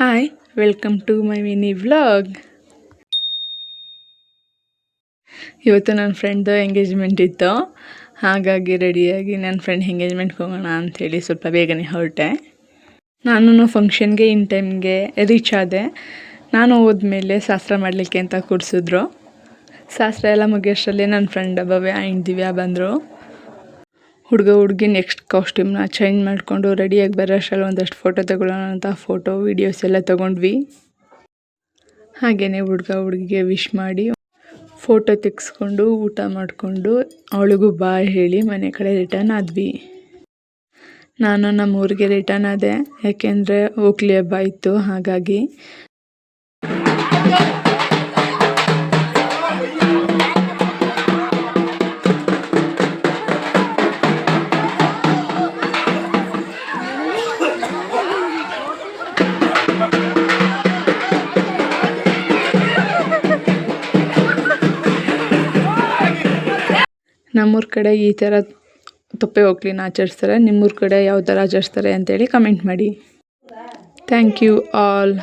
Hi, welcome to my mini vlog. ಇವತ್ತು ನನ್ನ ಫ್ರೆಂಡ್ದು engagement ಇತ್ತು, ಹಾಗಾಗಿ ರೆಡಿಯಾಗಿ ನನ್ನ ಫ್ರೆಂಡ್ ಎಂಗೇಜ್ಮೆಂಟ್ಗೆ ಹೋಗೋಣ ಅಂಥೇಳಿ ಸ್ವಲ್ಪ ಬೇಗನೆ ಹೊರಟೆ. ನಾನು ಫಂಕ್ಷನ್ಗೆ ಇನ್ ಟೈಮ್ಗೆ ರೀಚ್ ಆದೆ. ನಾನು ಹೋದ್ಮೇಲೆ ಶಾಸ್ತ್ರ ಮಾಡಲಿಕ್ಕೆ ಅಂತ ಕೂರಿಸಿದ್ರು. ಶಾಸ್ತ್ರ ಎಲ್ಲ ಮುಗಿಯೋಷ್ಟರಲ್ಲಿ ನನ್ನ ಫ್ರೆಂಡ್ ಭವ್ಯ ಆ್ಯಂಡ್ ದಿವ್ಯಾ ಬಂದರು. ಹುಡುಗಿ ನೆಕ್ಸ್ಟ್ ಕಾಸ್ಟ್ಯೂಮ್ನ ಚೇಂಜ್ ಮಾಡಿಕೊಂಡು ರೆಡಿಯಾಗಿ ಬರೋಷ್ಟರಲ್ಲಿ ಒಂದಷ್ಟು ಫೋಟೋ ತಗೊಳ್ಳೋಣ ಅಂತ ಫೋಟೋ ವೀಡಿಯೋಸ್ ಎಲ್ಲ ತೊಗೊಂಡ್ವಿ. ಹಾಗೆಯೇ ಹುಡುಗಿಗೆ ವಿಶ್ ಮಾಡಿ ಫೋಟೋ ತೆಗೆಸ್ಕೊಂಡು ಊಟ ಮಾಡಿಕೊಂಡು ಅವಳಿಗೂ ಬಾಯ್ ಹೇಳಿ ಮನೆ ಕಡೆ ರಿಟರ್ನ್ ಆದ್ವಿ. ನಾನು ನಮ್ಮೂರಿಗೆ ರಿಟರ್ನ್ ಆದೆ, ಯಾಕೆಂದರೆ ಓಕ್ಲಿ ಹಬ್ಬ ಇತ್ತು. ಹಾಗಾಗಿ ನಮ್ಮೂರ ಕಡೆ ಈ ಥರ ತೊಪ್ಪೆ ಓಕ್ಲಿನ ಆಚರಿಸ್ತಾರೆ. ನಿಮ್ಮೂರ ಕಡೆ ಯಾವ ಥರ ಆಚರಿಸ್ತಾರೆ ಅಂತೇಳಿ ಕಮೆಂಟ್ ಮಾಡಿ. Thank you all.